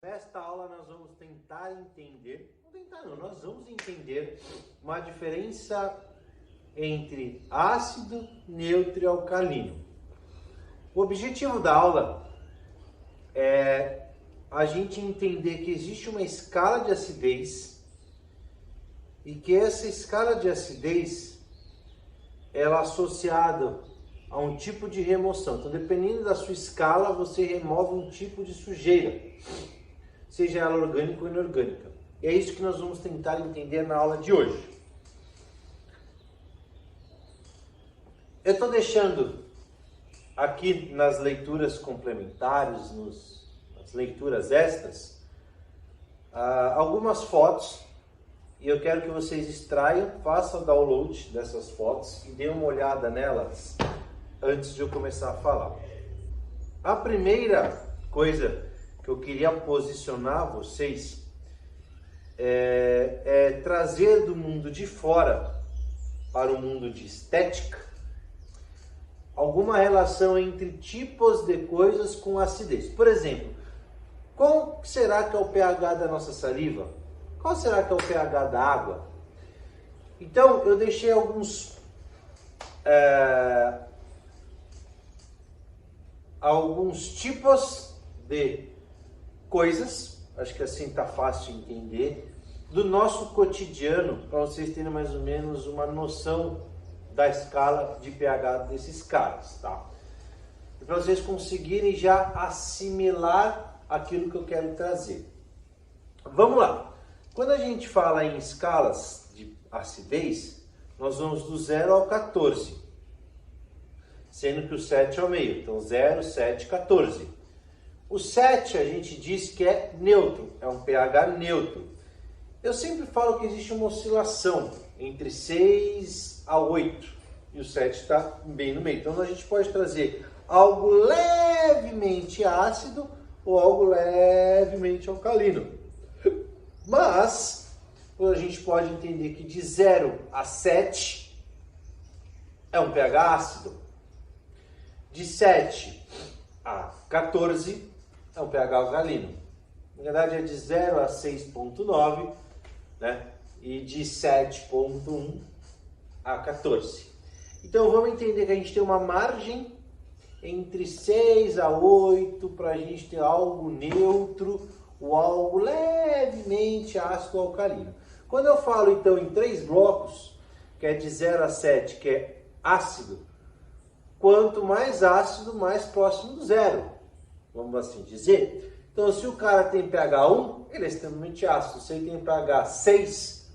Nesta aula nós vamos tentar entender, nós vamos entender uma diferença entre ácido, neutro e alcalino. O objetivo da aula é a gente entender que existe uma escala de acidez e que essa escala de acidez ela é associada a um tipo de remoção. Então, dependendo da sua escala, você remove um tipo de sujeira, seja ela orgânica ou inorgânica. E é isso que nós vamos tentar entender na aula de hoje. Eu estou deixando aqui nas leituras complementares, nas leituras extras, algumas fotos, e eu quero que vocês extraiam, façam o download dessas fotos e deem uma olhada nelas antes de eu começar a falar. A primeira coisa que eu queria posicionar vocês é trazer do mundo de fora para o mundo de estética alguma relação entre tipos de coisas com acidez. Por exemplo, qual será que é o pH da nossa saliva? Qual será que é o pH da água? Então, eu deixei alguns tipos de coisas, acho que assim está fácil de entender, do nosso cotidiano, para vocês terem mais ou menos uma noção da escala de pH desses caras, tá? E para vocês conseguirem já assimilar aquilo que eu quero trazer. Vamos lá. Quando a gente fala em escalas de acidez, nós vamos do 0 ao 14, sendo que o 7 é o meio. Então 0, 7, 14. O 7 a gente diz que é neutro, é um pH neutro. Eu sempre falo que existe uma oscilação entre 6 a 8 e o 7 está bem no meio. Então a gente pode trazer algo levemente ácido ou algo levemente alcalino. Mas a gente pode entender que de 0 a 7 é um pH ácido. De 7 a 14 é um pH alcalino. Na verdade é de 0 a 6,9, né? E de 7,1 a 14. Então vamos entender que a gente tem uma margem entre 6 a 8 para a gente ter algo neutro ou algo levemente ácido ou alcalino. Quando eu falo então em 3 blocos, que é de 0 a 7, que é ácido, quanto mais ácido, mais próximo do zero, vamos assim dizer. Então se o cara tem pH 1, ele é extremamente ácido. Se ele tem pH 6,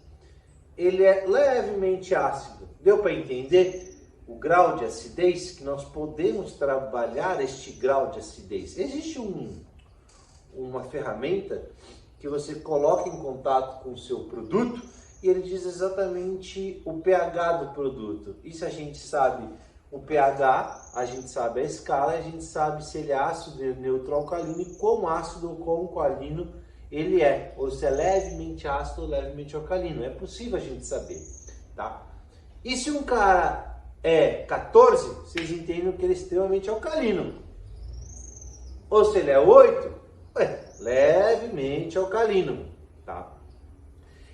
ele é levemente ácido. Deu para entender o grau de acidez? Que nós podemos trabalhar este grau de acidez. Existe uma ferramenta que você coloca em contato com o seu produto e ele diz exatamente o pH do produto. Isso a gente sabe o pH, a gente sabe a escala, a gente sabe se ele é ácido, neutro ou alcalino e quão ácido ou quão alcalino ele é, ou se é levemente ácido ou levemente alcalino. É possível a gente saber, tá? E se um cara é 14, vocês entendem que ele é extremamente alcalino. Ou se ele é 8, levemente alcalino, tá?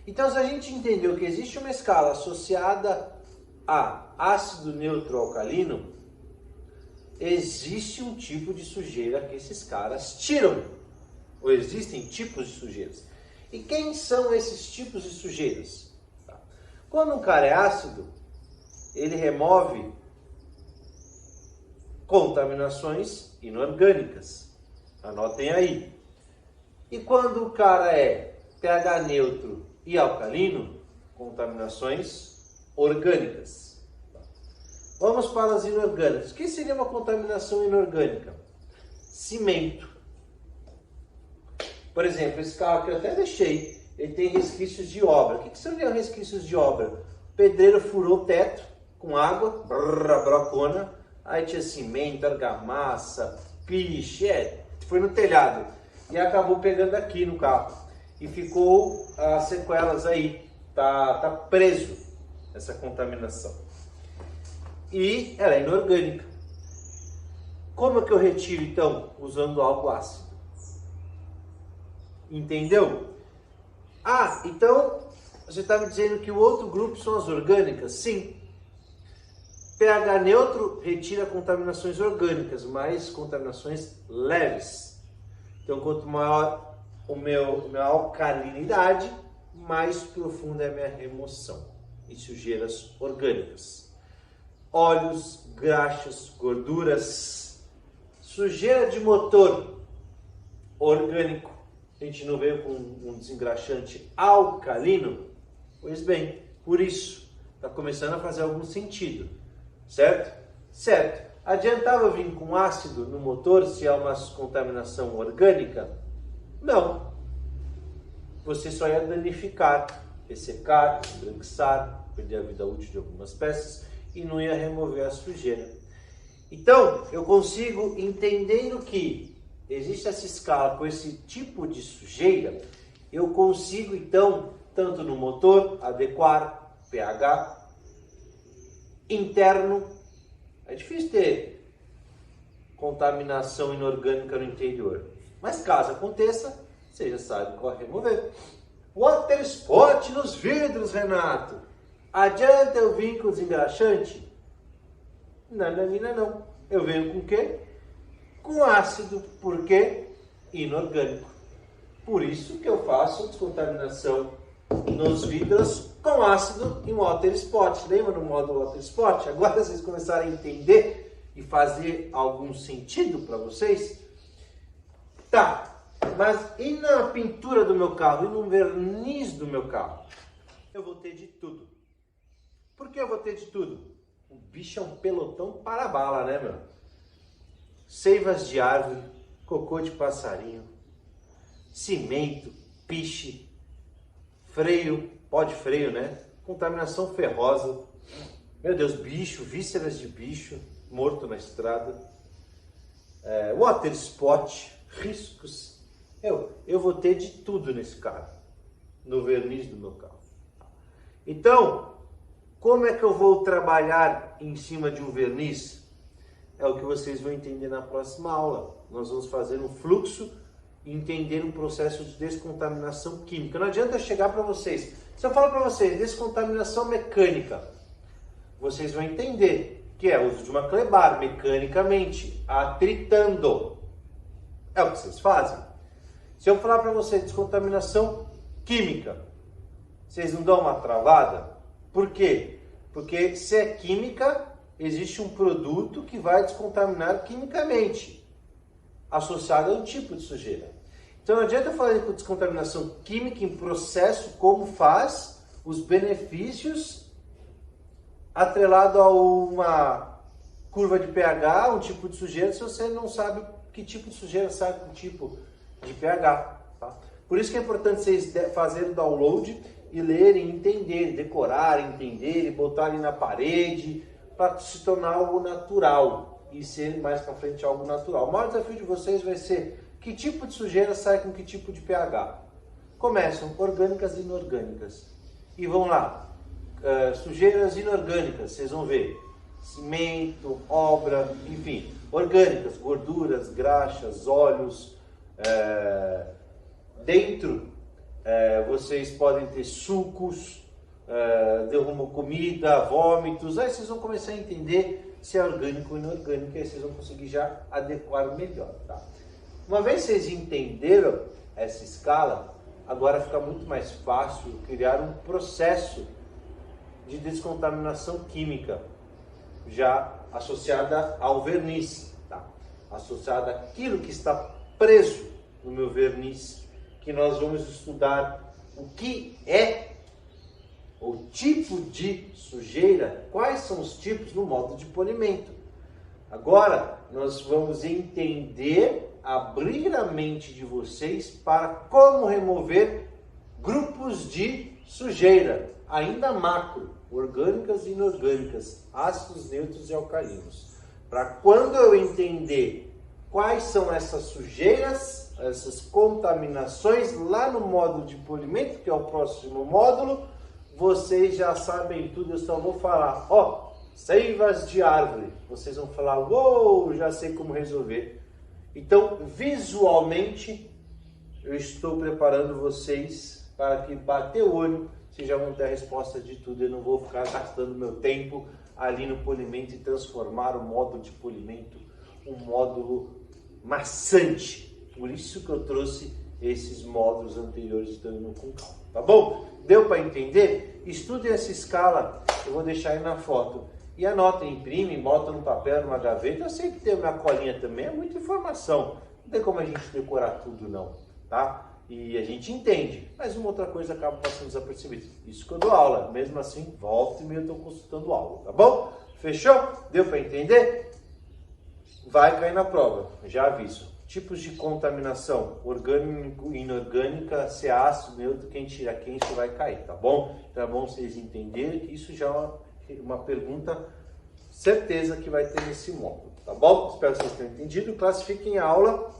Então, se a gente entendeu que existe uma escala associada a ácido, neutro, alcalino, existe um tipo de sujeira que esses caras tiram, ou existem tipos de sujeiras. E quem são esses tipos de sujeiras? Tá? Quando um cara é ácido, ele remove contaminações inorgânicas. Anotem aí. E quando o cara é pH neutro e alcalino, contaminações orgânicas. Vamos para as inorgânicas. O que seria uma contaminação inorgânica? Cimento. Por exemplo, esse carro aqui eu até deixei, ele tem resquícios de obra. O que seriam resquícios de obra? O pedreiro furou o teto com água, bracona, aí tinha cimento, argamassa, piche, foi no telhado e acabou pegando aqui no carro e ficou as sequelas aí, tá preso essa contaminação. E ela é inorgânica. Como é que eu retiro então? Usando algo ácido. Entendeu? Ah, então você está me dizendo que o outro grupo são as orgânicas? Sim. pH neutro retira contaminações orgânicas, mas contaminações leves. Então, quanto maior minha alcalinidade, mais profunda é a minha remoção de sujeiras orgânicas. Óleos, graxas, gorduras, sujeira de motor orgânico. A gente não veio com um desengraxante alcalino? Pois bem, por isso está começando a fazer algum sentido, certo? Certo. Adiantava vir com ácido no motor se é uma contaminação orgânica? Não. Você só ia danificar, ressecar, esbranquiçar, perder a vida útil de algumas peças e não ia remover a sujeira. Então, eu consigo, entendendo que existe essa escala com esse tipo de sujeira, eu consigo então, tanto no motor, adequar pH interno. É difícil ter contaminação inorgânica no interior, mas caso aconteça, você já sabe qual remover. Water spot nos vidros, Renato. Adianta eu vir com desengraxante? Nananina não. Eu venho com o quê? Com ácido. Por quê? Inorgânico. Por isso que eu faço descontaminação nos vidros com ácido em water spot. Lembra no modo water spot? Agora vocês começaram a entender e fazer algum sentido para vocês? Tá. Mas e na pintura do meu carro? E no verniz do meu carro? Eu vou ter de tudo. Por que eu vou ter de tudo? O bicho é um pelotão para bala, né, meu? Seivas de árvore, cocô de passarinho, cimento, piche, freio, pó de freio, né? Contaminação ferrosa. Meu Deus, bicho, vísceras de bicho morto na estrada. Water spot, riscos. Eu vou ter de tudo nesse carro, no verniz do meu carro. Então, como é que eu vou trabalhar em cima de um verniz? É o que vocês vão entender na próxima aula. Nós vamos fazer um fluxo e entender um processo de descontaminação química. Não adianta eu chegar para vocês. Se eu falar para vocês descontaminação mecânica, vocês vão entender que é o uso de uma clebar mecanicamente, atritando. É o que vocês fazem. Se eu falar para vocês descontaminação química, vocês não dão uma travada? Por quê? Porque se é química, existe um produto que vai descontaminar quimicamente, associado a um tipo de sujeira. Então não adianta eu falar de descontaminação química em processo, como faz os benefícios atrelado a uma curva de pH, um tipo de sujeira, se você não sabe que tipo de sujeira sai com tipo de pH. Tá? Por isso que é importante vocês fazerem o download e lerem, entenderem, decorarem, entenderem, botarem na parede, para se tornar algo natural e ser mais para frente algo natural. O maior desafio de vocês vai ser que tipo de sujeira sai com que tipo de pH. Começam orgânicas e inorgânicas. E vão lá, sujeiras inorgânicas, vocês vão ver, cimento, obra, enfim, orgânicas, gorduras, graxas, óleos, dentro vocês podem ter sucos, derrumam comida, vômitos, aí vocês vão começar a entender se é orgânico ou inorgânico, aí vocês vão conseguir já adequar melhor, tá? Uma vez vocês entenderam essa escala, agora fica muito mais fácil criar um processo de descontaminação química, já associada ao verniz, tá? Associada àquilo que está preso no meu verniz, que nós vamos estudar o que é o tipo de sujeira, quais são os tipos no modo de polimento. Agora nós vamos entender, abrir a mente de vocês para como remover grupos de sujeira, ainda macro, orgânicas e inorgânicas, ácidos, neutros e alcalinos. Para quando eu entender quais são essas sujeiras, essas contaminações lá no módulo de polimento, que é o próximo módulo, vocês já sabem tudo. Eu só vou falar, seivas de árvore. Vocês vão falar, uou, já sei como resolver. Então, visualmente, eu estou preparando vocês para que bater o olho, vocês já vão ter a resposta de tudo. Eu não vou ficar gastando meu tempo ali no polimento e transformar o módulo de polimento um módulo maçante. Por isso que eu trouxe esses módulos anteriores, então indo com calma, tá bom? Deu para entender? Estudem essa escala, eu vou deixar aí na foto. E anotem, imprime, bota no papel, numa gaveta. Eu sei que tem uma colinha também, é muita informação. Não tem como a gente decorar tudo não, tá? E a gente entende, mas uma outra coisa acaba passando desapercebida. Isso que eu dou aula, mesmo assim, volta e meia eu estou consultando aula, tá bom? Fechou? Deu para entender? Vai cair na prova, já aviso. Tipos de contaminação, orgânico, inorgânica, se é ácido, neutro, quem tira quem, isso vai cair, tá bom? Então é bom vocês entenderem que isso já é uma pergunta certeza que vai ter nesse módulo, tá bom? Espero que vocês tenham entendido. Classifiquem a aula,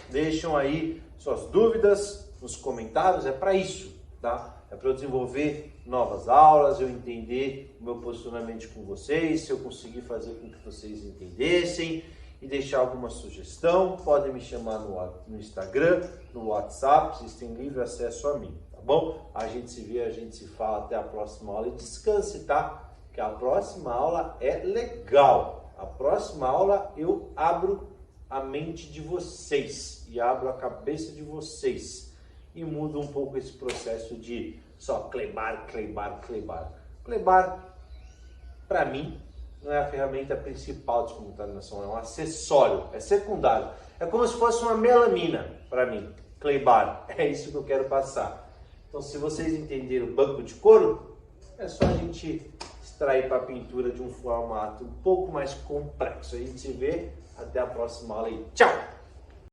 deixam aí suas dúvidas nos comentários, é para isso, tá? É para eu desenvolver novas aulas, eu entender o meu posicionamento com vocês, se eu conseguir fazer com que vocês entendessem e deixar alguma sugestão, podem me chamar no Instagram, no WhatsApp, vocês têm livre acesso a mim, tá bom? A gente se vê, a gente se fala, até a próxima aula e descanse, tá? Que a próxima aula é legal. A próxima aula eu abro a mente de vocês e abro a cabeça de vocês e mudo um pouco esse processo de só clebar. Clebar, para mim, não é a ferramenta principal de contaminação, é um acessório, é secundário. É como se fosse uma melamina para mim, clebar. É isso que eu quero passar. Então, se vocês entenderam o banco de couro, é só a gente extrair para a pintura de um formato um pouco mais complexo. A gente se vê, até a próxima aula aí. Tchau!